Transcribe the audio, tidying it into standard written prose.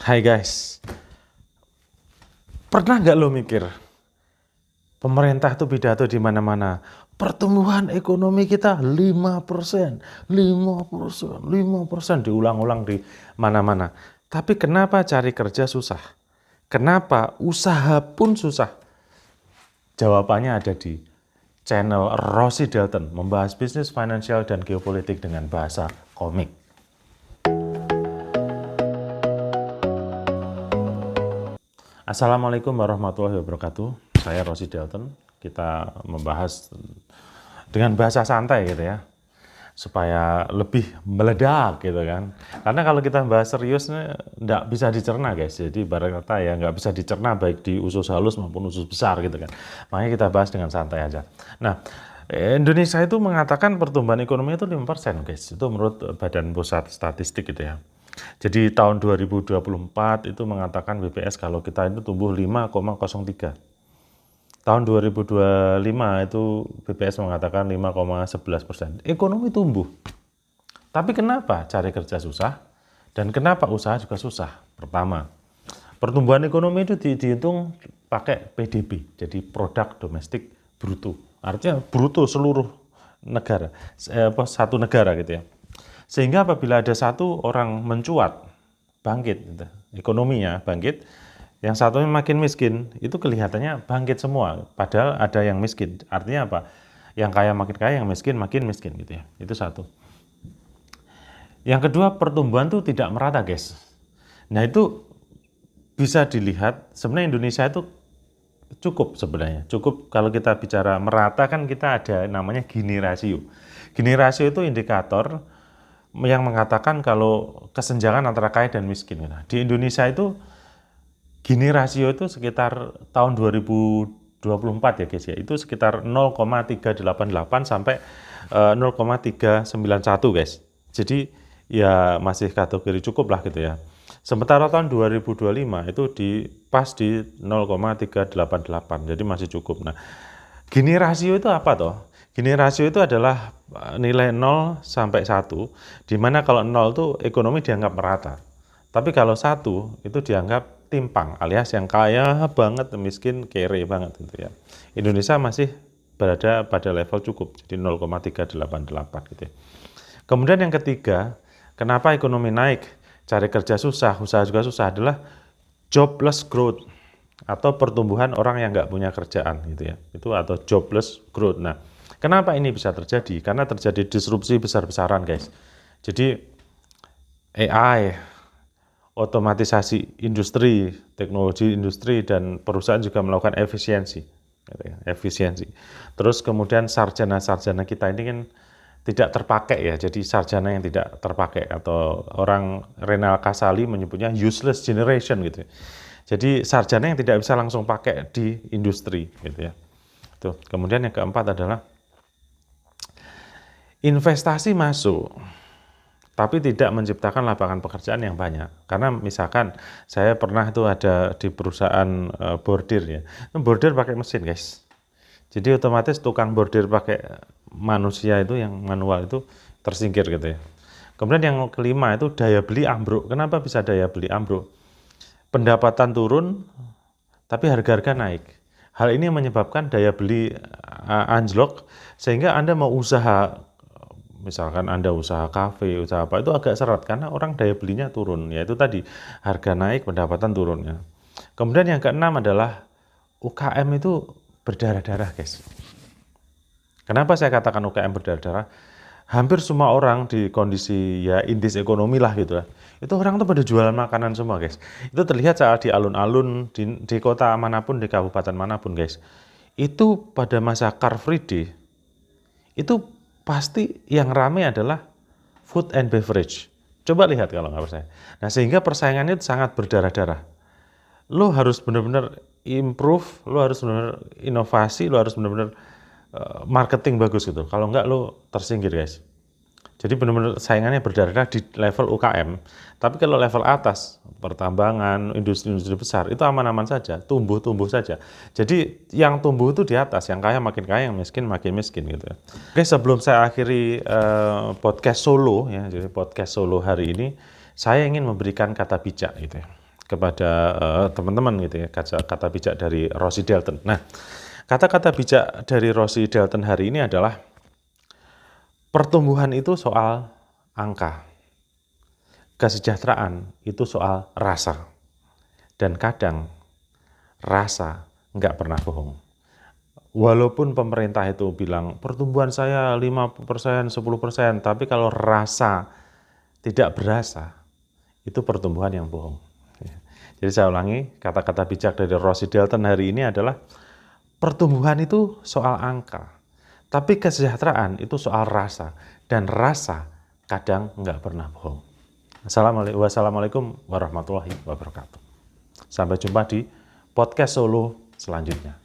Hai guys, pernah nggak lo mikir pemerintah tuh pidato di mana-mana, pertumbuhan ekonomi kita 5%, 5%, diulang-ulang di mana-mana. Tapi kenapa cari kerja susah? Kenapa usaha pun susah? Jawabannya ada di channel Rosie Dalton, membahas bisnis, finansial, dan geopolitik dengan bahasa komik. Assalamualaikum warahmatullahi wabarakatuh. Saya Rosie Dalton. Kita membahas dengan bahasa santai gitu ya, supaya lebih meledak gitu kan. Karena kalau kita bahas serius nggak bisa dicerna guys. Jadi ibarat kata ya nggak bisa dicerna baik di usus halus maupun usus besar gitu kan. Makanya kita bahas dengan santai aja. Nah, Indonesia itu mengatakan pertumbuhan ekonomi itu 5% guys. Itu menurut Badan Pusat Statistik gitu ya. Jadi tahun 2024 itu mengatakan BPS kalau kita itu tumbuh 5,03. Tahun 2025 itu BPS mengatakan 5,11%. Ekonomi tumbuh. Tapi kenapa cari kerja susah? Dan kenapa usaha juga susah? Pertama, pertumbuhan ekonomi itu dihitung pakai PDB, jadi produk domestik bruto. Artinya bruto seluruh negara, satu negara gitu ya. Sehingga apabila ada satu orang mencuat, bangkit, gitu, ekonominya bangkit, yang satunya makin miskin, itu kelihatannya bangkit semua, padahal ada yang miskin. Artinya apa? Yang kaya makin kaya, yang miskin makin miskin gitu ya. Itu satu. Yang kedua, pertumbuhan itu tidak merata guys. Nah itu bisa dilihat, sebenarnya Indonesia itu cukup sebenarnya. Cukup kalau kita bicara merata kan kita ada namanya Gini rasio. Gini rasio itu indikator yang mengatakan kalau kesenjangan antara kaya dan miskin. Di Indonesia itu Gini rasio itu sekitar tahun 2024 ya guys ya, itu sekitar 0,388 sampai 0,391 guys. Jadi ya masih kategori cukup lah gitu ya. Sementara tahun 2025 itu pas di 0,388, jadi masih cukup. Nah, Gini rasio itu apa toh? Gini rasio itu adalah nilai 0 sampai 1, di mana kalau 0 itu ekonomi dianggap merata. Tapi kalau 1 itu dianggap timpang, alias yang kaya banget, miskin, kere banget gitu ya. Indonesia masih berada pada level cukup, jadi 0,388 gitu ya. Kemudian yang ketiga, kenapa ekonomi naik, cari kerja susah, usaha juga susah adalah jobless growth atau pertumbuhan orang yang nggak punya kerjaan gitu ya, itu atau jobless growth. Nah, kenapa ini bisa terjadi? Karena terjadi disrupsi besar-besaran guys. Jadi AI, otomatisasi industri, teknologi industri, dan perusahaan juga melakukan efisiensi gitu ya, efisiensi. Terus kemudian sarjana-sarjana kita ini kan tidak terpakai ya, jadi sarjana yang tidak terpakai atau orang Renal Kasali menyebutnya useless generation gitu ya. Jadi sarjana yang tidak bisa langsung pakai di industri gitu ya. Tuh. Kemudian yang keempat adalah investasi masuk tapi tidak menciptakan lapangan pekerjaan yang banyak. Karena misalkan saya pernah itu ada di perusahaan bordir ya. Bordir pakai mesin, guys. Jadi otomatis tukang bordir pakai manusia itu yang manual itu tersingkir gitu ya. Kemudian yang kelima itu daya beli ambruk. Kenapa bisa daya beli ambruk? Pendapatan turun, tapi harga-harga naik. Hal ini menyebabkan daya beli anjlok, sehingga Anda mau usaha, misalkan Anda usaha kafe, usaha apa, itu agak seret, karena orang daya belinya turun. Yaitu tadi, harga naik, pendapatan turun. Ya. Kemudian yang keenam adalah UKM itu berdarah-darah, guys. Kenapa saya katakan UKM berdarah-darah? Hampir semua orang di kondisi ya indis ekonomi lah gitu lah. Itu orang tuh pada jualan makanan semua guys. Itu terlihat saat di alun-alun, di kota manapun, di kabupaten manapun guys. Itu pada masa Car Free Day, itu pasti yang ramai adalah food and beverage. Coba lihat kalau nggak percaya. Nah sehingga persaingannya itu sangat berdarah-darah. Lo harus benar-benar improve, lo harus benar-benar inovasi, lo harus benar-benar marketing bagus gitu. Kalau enggak lo tersingkir guys. Jadi benar-benar saingannya berdarah di level UKM. Tapi kalau level atas, pertambangan, industri-industri besar, itu aman-aman saja, tumbuh-tumbuh saja. Jadi yang tumbuh itu di atas, yang kaya makin kaya, yang miskin makin miskin gitu ya. Oke, sebelum saya akhiri podcast solo ya, jadi podcast solo hari ini, saya ingin memberikan kata bijak gitu ya. kepada teman-teman gitu ya, kata bijak dari Rosie Dalton. Nah, kata-kata bijak dari Rosie Dalton hari ini adalah pertumbuhan itu soal angka, kesejahteraan itu soal rasa, dan kadang rasa nggak pernah bohong. Walaupun pemerintah itu bilang pertumbuhan saya 5%, 10%, tapi kalau rasa tidak berasa, itu pertumbuhan yang bohong. Jadi saya ulangi, kata-kata bijak dari Rosie Dalton hari ini adalah pertumbuhan itu soal angka, tapi kesejahteraan itu soal rasa, dan rasa kadang nggak pernah bohong. Wassalamualaikum warahmatullahi wabarakatuh. Sampai jumpa di podcast solo selanjutnya.